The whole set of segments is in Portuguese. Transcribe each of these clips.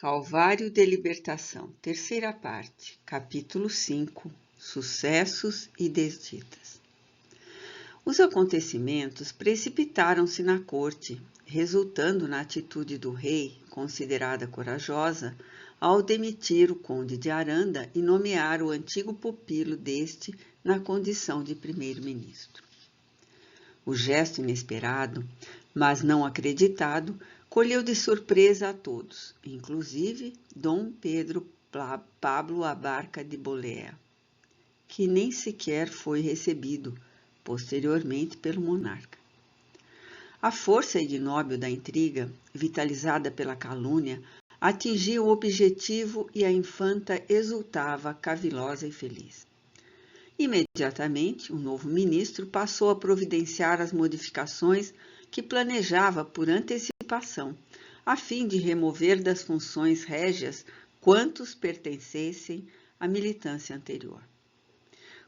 Calvário de Libertação, terceira parte, capítulo 5, Sucessos e Desditas. Os acontecimentos precipitaram-se na corte, resultando na atitude do rei, considerada corajosa, ao demitir o conde de Aranda e nomear o antigo pupilo deste na condição de primeiro-ministro. O gesto inesperado, mas não acreditado, colheu de surpresa a todos, inclusive Dom Pedro Pablo Abarca de Bolea, que nem sequer foi recebido posteriormente pelo monarca. A força ignóbil da intriga, vitalizada pela calúnia, atingiu o objetivo e a infanta exultava cavilosa e feliz. Imediatamente, o novo ministro passou a providenciar as modificações que planejava por antecipação, a fim de remover das funções régias quantos pertencessem à militância anterior.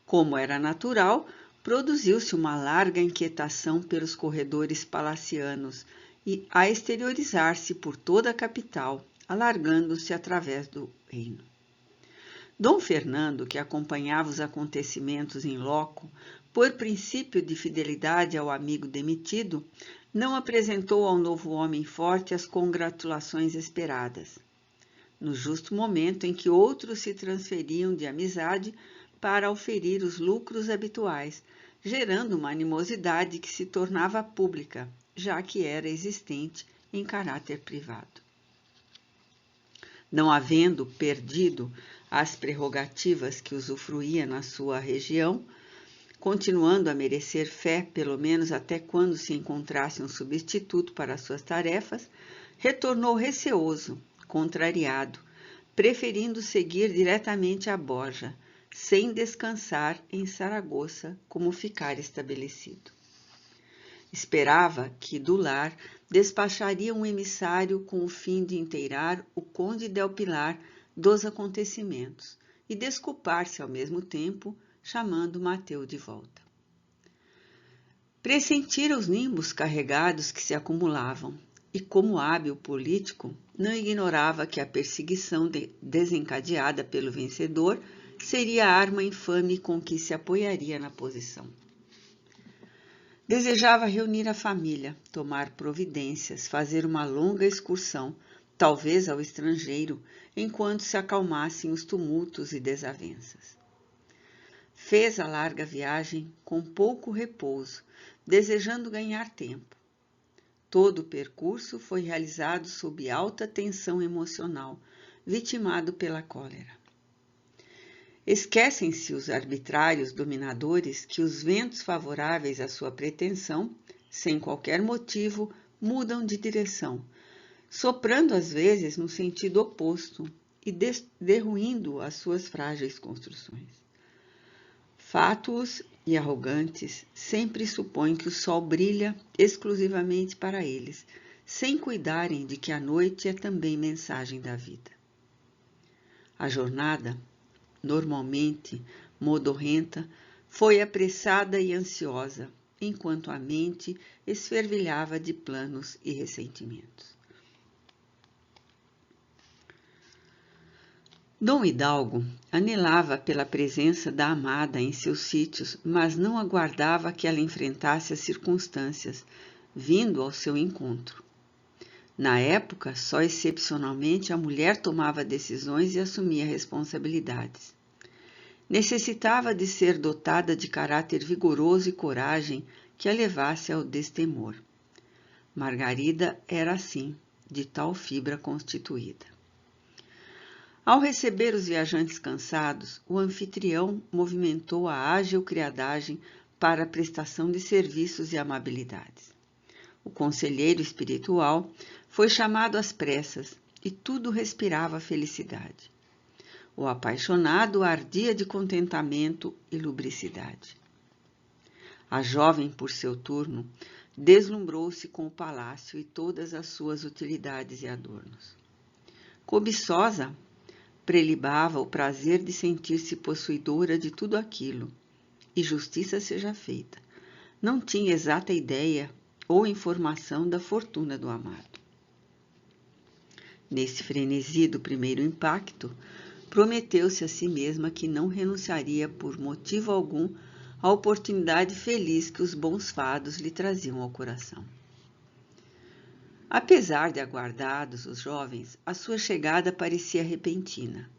Como era natural, produziu-se uma larga inquietação pelos corredores palacianos e a exteriorizar-se por toda a capital, alargando-se através do reino. Dom Fernando, que acompanhava os acontecimentos em loco, por princípio de fidelidade ao amigo demitido, não apresentou ao novo homem forte as congratulações esperadas, no justo momento em que outros se transferiam de amizade para oferir os lucros habituais, gerando uma animosidade que se tornava pública, já que era existente em caráter privado. Não havendo perdido as prerrogativas que usufruía na sua região, continuando a merecer fé, pelo menos até quando se encontrasse um substituto para suas tarefas, retornou receoso, contrariado, preferindo seguir diretamente a Borja, sem descansar em Saragoça, como ficara estabelecido. Esperava que do lar despacharia um emissário com o fim de inteirar o conde del Pilar dos acontecimentos e desculpar-se ao mesmo tempo, chamando Mateu de volta. Pressentira os nimbos carregados que se acumulavam e, como hábil político, não ignorava que a perseguição desencadeada pelo vencedor seria a arma infame com que se apoiaria na posição. Desejava reunir a família, tomar providências, fazer uma longa excursão, talvez ao estrangeiro, enquanto se acalmassem os tumultos e desavenças. Fez a larga viagem com pouco repouso, desejando ganhar tempo. Todo o percurso foi realizado sob alta tensão emocional, vitimado pela cólera. Esquecem-se os arbitrários dominadores que os ventos favoráveis à sua pretensão, sem qualquer motivo, mudam de direção, soprando às vezes no sentido oposto e derruindo as suas frágeis construções. Fátuos e arrogantes sempre supõem que o sol brilha exclusivamente para eles, sem cuidarem de que a noite é também mensagem da vida. A jornada, normalmente modorrenta, foi apressada e ansiosa, enquanto a mente esfervilhava de planos e ressentimentos. Dom Hidalgo anelava pela presença da amada em seus sítios, mas não aguardava que ela enfrentasse as circunstâncias, vindo ao seu encontro. Na época, só excepcionalmente a mulher tomava decisões e assumia responsabilidades. Necessitava de ser dotada de caráter vigoroso e coragem que a levasse ao destemor. Margarida era assim, de tal fibra constituída. Ao receber os viajantes cansados, o anfitrião movimentou a ágil criadagem para a prestação de serviços e amabilidades. O conselheiro espiritual foi chamado às pressas e tudo respirava felicidade. O apaixonado ardia de contentamento e lubricidade. A jovem, por seu turno, deslumbrou-se com o palácio e todas as suas utilidades e adornos. Cobiçosa, prelibava o prazer de sentir-se possuidora de tudo aquilo, e justiça seja feita, não tinha exata ideia ou informação da fortuna do amado. Nesse frenesi do primeiro impacto, prometeu-se a si mesma que não renunciaria por motivo algum à oportunidade feliz que os bons fados lhe traziam ao coração. Apesar de aguardados os jovens, a sua chegada parecia repentina.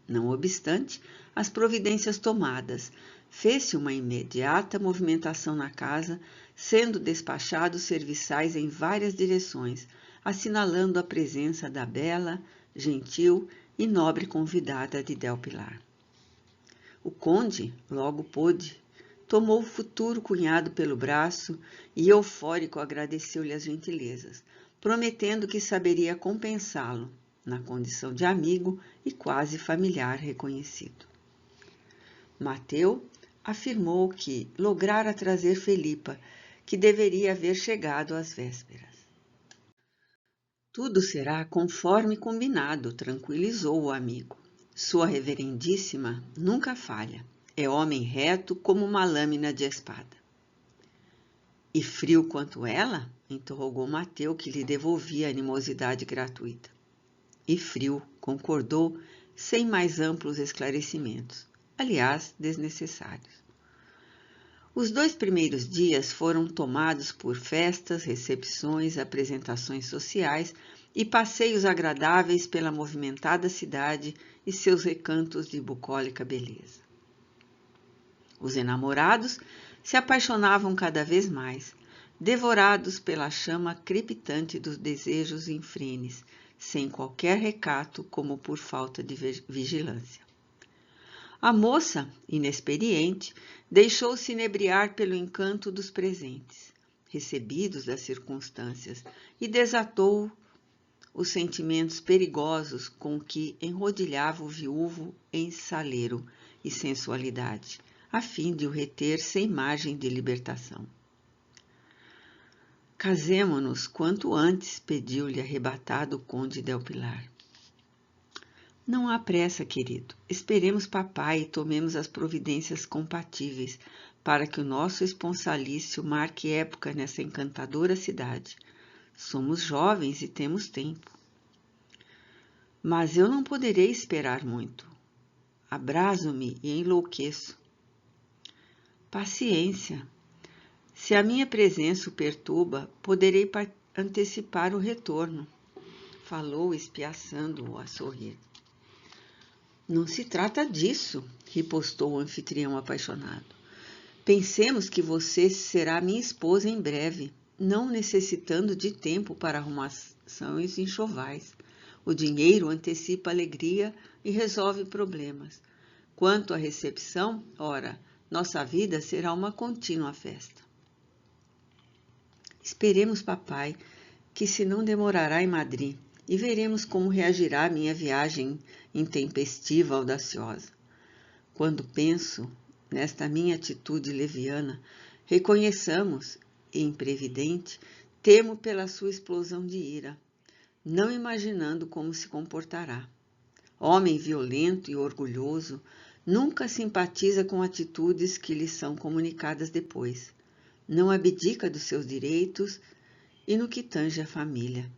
Não obstante, as providências tomadas, fez-se uma imediata movimentação na casa, sendo despachados serviçais em várias direções, assinalando a presença da bela, gentil e nobre convidada de Del Pilar. O conde logo pôde, tomou o futuro cunhado pelo braço e, eufórico, agradeceu-lhe as gentilezas, prometendo que saberia compensá-lo, na condição de amigo e quase familiar reconhecido. Mateu afirmou que lograra trazer Felipa, que deveria haver chegado às vésperas. Tudo será conforme combinado, tranquilizou o amigo. Sua reverendíssima nunca falha. É homem reto como uma lâmina de espada. E frio quanto ela? Interrogou Mateu, que lhe devolvia a animosidade gratuita. E frio, concordou, sem mais amplos esclarecimentos, aliás, desnecessários. Os 2 primeiros dias foram tomados por festas, recepções, apresentações sociais e passeios agradáveis pela movimentada cidade e seus recantos de bucólica beleza. Os enamorados se apaixonavam cada vez mais, devorados pela chama crepitante dos desejos infrenes, sem qualquer recato como por falta de vigilância. A moça, inexperiente, deixou-se inebriar pelo encanto dos presentes, recebidos das circunstâncias, e desatou os sentimentos perigosos com que enrodilhava o viúvo em saleiro e sensualidade, a fim de o reter sem margem de libertação. Casemo-nos quanto antes, pediu-lhe arrebatado o conde Del Pilar. Não há pressa, querido. Esperemos papai e tomemos as providências compatíveis para que o nosso esponsalício marque época nessa encantadora cidade. Somos jovens e temos tempo. Mas eu não poderei esperar muito. Abraso-me e enlouqueço. Paciência. Se a minha presença o perturba, poderei antecipar o retorno, falou, espiaçando-o a sorrir. Não se trata disso, ripostou o anfitrião apaixonado. Pensemos que você será minha esposa em breve, não necessitando de tempo para arrumações e enxovais. O dinheiro antecipa a alegria e resolve problemas. Quanto à recepção, ora, nossa vida será uma contínua festa. Esperemos papai, que se não demorará em Madrid, e veremos como reagirá a minha viagem intempestiva, audaciosa. Quando penso nesta minha atitude leviana, reconheçamos, imprevidente, temo pela sua explosão de ira, não imaginando como se comportará. Homem violento e orgulhoso, nunca simpatiza com atitudes que lhe são comunicadas depois. Não abdica dos seus direitos e no que tange à família.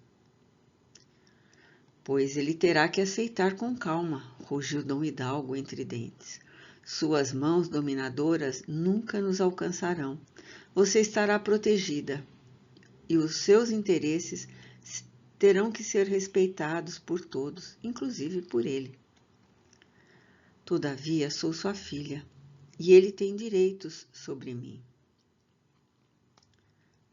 Pois ele terá que aceitar com calma, rugiu Dom Hidalgo entre dentes. Suas mãos dominadoras nunca nos alcançarão. Você estará protegida e os seus interesses terão que ser respeitados por todos, inclusive por ele. Todavia, sou sua filha e ele tem direitos sobre mim.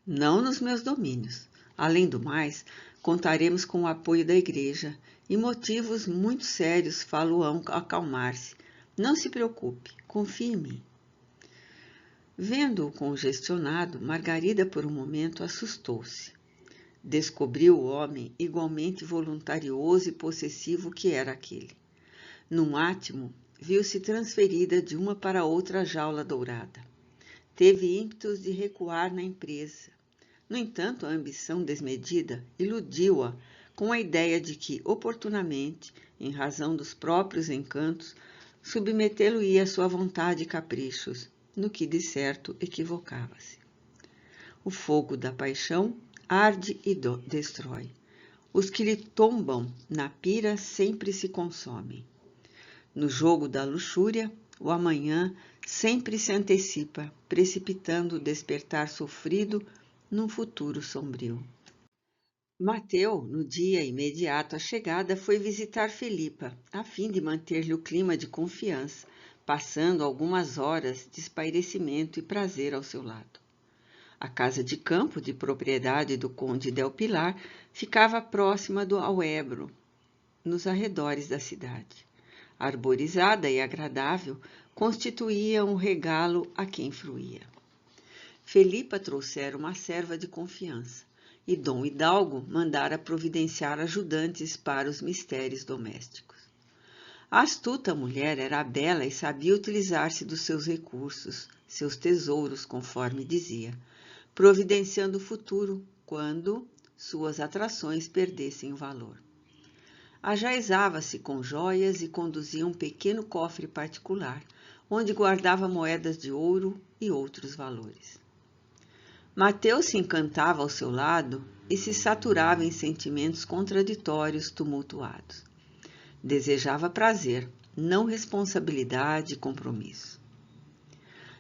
Não nos meus domínios. Além do mais, contaremos com o apoio da igreja e motivos muito sérios falo-ão acalmar-se. Não se preocupe, confie em mim. Vendo-o congestionado, Margarida por um momento assustou-se. Descobriu o homem igualmente voluntarioso e possessivo que era aquele. Num átimo, viu-se transferida de uma para outra jaula dourada. Teve ímpetos de recuar na empresa. No entanto, a ambição desmedida iludiu-a com a ideia de que, oportunamente, em razão dos próprios encantos, submetê-lo-ia à sua vontade e caprichos, no que, de certo, equivocava-se. O fogo da paixão arde e destrói. Os que lhe tombam na pira sempre se consomem. No jogo da luxúria, o amanhã sempre se antecipa, precipitando o despertar sofrido num futuro sombrio. Mateu, no dia imediato à chegada, foi visitar Felipa, a fim de manter-lhe o clima de confiança, passando algumas horas de espairecimento e prazer ao seu lado. A casa de campo, de propriedade do conde Del Pilar, ficava próxima ao Ebro, nos arredores da cidade. Arborizada e agradável, constituía um regalo a quem fruía. Felipa trouxera uma serva de confiança, e Dom Hidalgo mandara providenciar ajudantes para os mistérios domésticos. A astuta mulher era bela e sabia utilizar-se dos seus recursos, seus tesouros, conforme dizia, providenciando o futuro quando suas atrações perdessem o valor. Ajaezava-se com joias e conduzia um pequeno cofre particular, onde guardava moedas de ouro e outros valores. Mateu se encantava ao seu lado e se saturava em sentimentos contraditórios tumultuados. Desejava prazer, não responsabilidade e compromisso.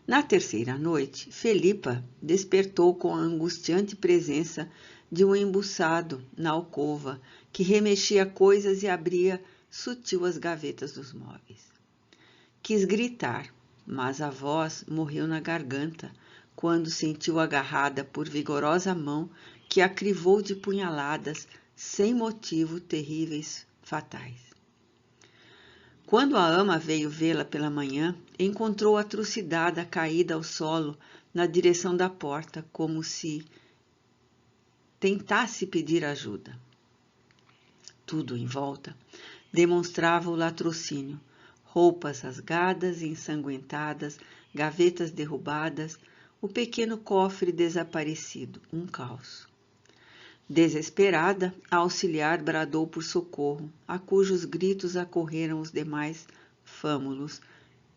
Na terceira noite, Felipa despertou com a angustiante presença de um embuçado na alcova que remexia coisas e abria sutil as gavetas dos móveis. Quis gritar, mas a voz morreu na garganta quando sentiu agarrada por vigorosa mão que a crivou de punhaladas sem motivo terríveis, fatais. Quando a ama veio vê-la pela manhã, encontrou-a trucidada caída ao solo na direção da porta, como se tentasse pedir ajuda. Tudo em volta demonstrava o latrocínio, roupas rasgadas e ensanguentadas, gavetas derrubadas, o pequeno cofre desaparecido, um caos. Desesperada, a auxiliar bradou por socorro, a cujos gritos acorreram os demais fâmulos,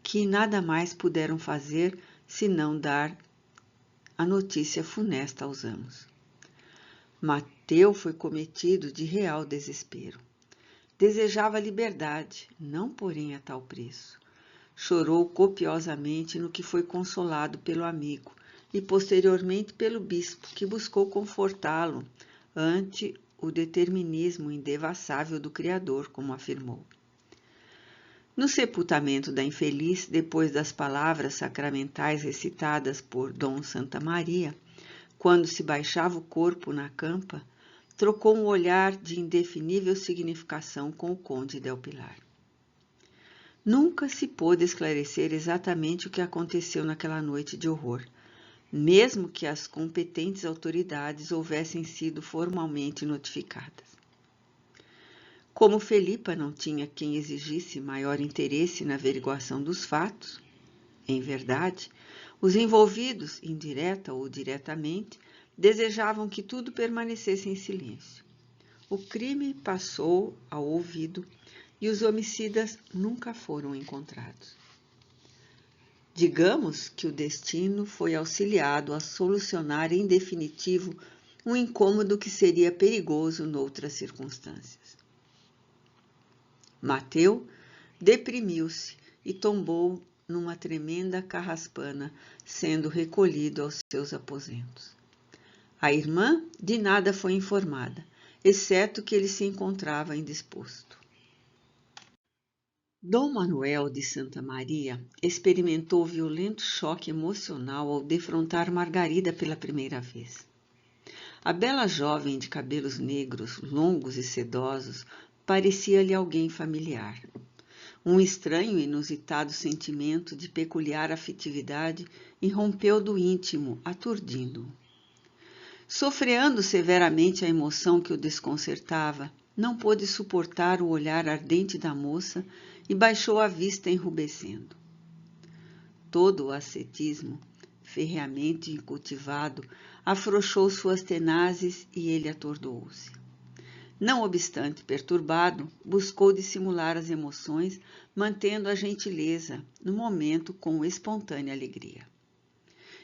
que nada mais puderam fazer senão dar a notícia funesta aos amos. Mateu foi cometido de real desespero. Desejava liberdade, não porém a tal preço. Chorou copiosamente no que foi consolado pelo amigo e posteriormente pelo bispo, que buscou confortá-lo ante o determinismo indevassável do Criador, como afirmou. No sepultamento da infeliz, depois das palavras sacramentais recitadas por Dom Santa Maria, quando se baixava o corpo na campa, trocou um olhar de indefinível significação com o conde Del Pilar. Nunca se pôde esclarecer exatamente o que aconteceu naquela noite de horror, mesmo que as competentes autoridades houvessem sido formalmente notificadas. Como Felipa não tinha quem exigisse maior interesse na averiguação dos fatos, em verdade, os envolvidos, indireta ou diretamente, desejavam que tudo permanecesse em silêncio. O crime passou ao ouvido e os homicidas nunca foram encontrados. Digamos que o destino foi auxiliado a solucionar em definitivo um incômodo que seria perigoso noutras circunstâncias. Mateu deprimiu-se e tombou numa tremenda carraspana, sendo recolhido aos seus aposentos. A irmã de nada foi informada, exceto que ele se encontrava indisposto. Dom Manuel de Santa Maria experimentou violento choque emocional ao defrontar Margarida pela primeira vez. A bela jovem de cabelos negros, longos e sedosos, parecia-lhe alguém familiar. Um estranho e inusitado sentimento de peculiar afetividade irrompeu do íntimo, aturdindo-o. Sofreando severamente a emoção que o desconcertava, não pôde suportar o olhar ardente da moça e baixou a vista enrubescendo. Todo o ascetismo, ferreamente cultivado, afrouxou suas tenazes e ele atordoou-se. Não obstante perturbado, buscou dissimular as emoções, mantendo a gentileza no momento com espontânea alegria.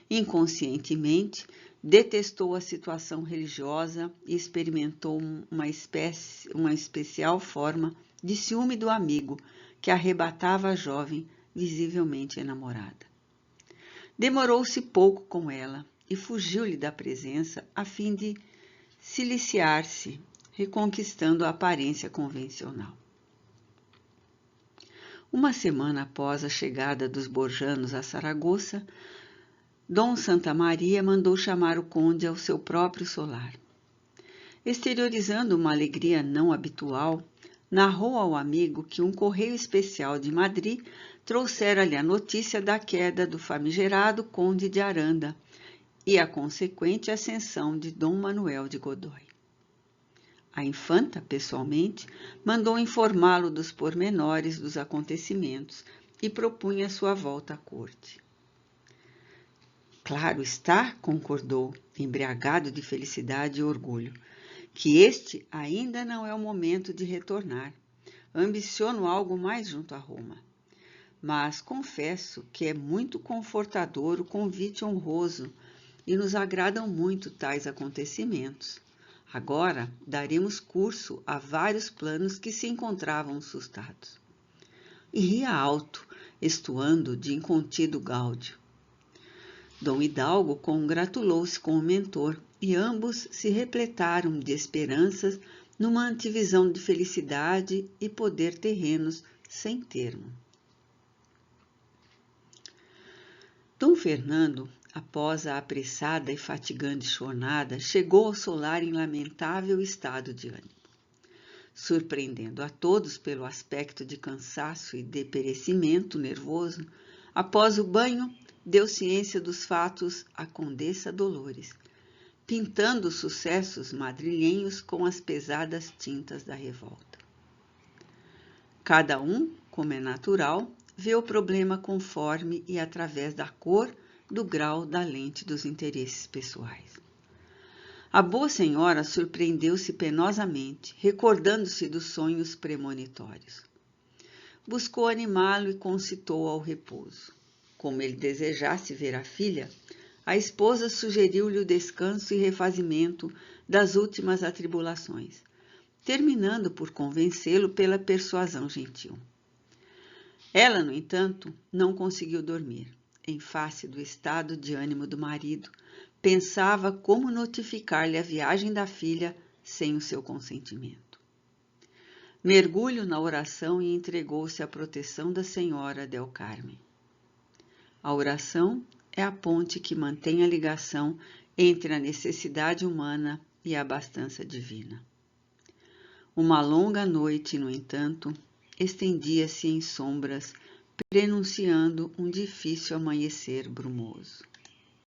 Inconscientemente, Detestou a situação religiosa e experimentou uma especial forma de ciúme do amigo que arrebatava a jovem visivelmente enamorada. Demorou-se pouco com ela e fugiu-lhe da presença a fim de siliciar-se, reconquistando a aparência convencional. Uma semana após a chegada dos Borjanos a Saragoça, Dom Santa Maria mandou chamar o conde ao seu próprio solar. Exteriorizando uma alegria não habitual, narrou ao amigo que um correio especial de Madrid trouxera-lhe a notícia da queda do famigerado conde de Aranda e a consequente ascensão de Dom Manuel de Godoy. A infanta, pessoalmente, mandou informá-lo dos pormenores dos acontecimentos e propunha sua volta à corte. Claro está, concordou, embriagado de felicidade e orgulho, que este ainda não é o momento de retornar. Ambiciono algo mais junto a Roma. Mas confesso que é muito confortador o convite honroso e nos agradam muito tais acontecimentos. Agora daremos curso a vários planos que se encontravam assustados. E ria alto, estuando de incontido gáudio. Dom Hidalgo congratulou-se com o mentor e ambos se repletaram de esperanças numa antevisão de felicidade e poder terrenos sem termo. Dom Fernando, após a apressada e fatigante jornada, chegou ao solar em lamentável estado de ânimo. Surpreendendo a todos pelo aspecto de cansaço e de perecimento nervoso, após o banho, deu ciência dos fatos à Condessa Dolores, pintando os sucessos madrilhenhos com as pesadas tintas da revolta. Cada um, como é natural, vê o problema conforme e através da cor, do grau, da lente dos interesses pessoais. A boa senhora surpreendeu-se penosamente, recordando-se dos sonhos premonitórios. Buscou animá-lo e concitou ao repouso. Como ele desejasse ver a filha, a esposa sugeriu-lhe o descanso e refazimento das últimas atribulações, terminando por convencê-lo pela persuasão gentil. Ela, no entanto, não conseguiu dormir. Em face do estado de ânimo do marido, pensava como notificar-lhe a viagem da filha sem o seu consentimento. Mergulho na oração e entregou-se à proteção da Senhora del Carmen. A oração é a ponte que mantém a ligação entre a necessidade humana e a abastança divina. Uma longa noite, no entanto, estendia-se em sombras, prenunciando um difícil amanhecer brumoso.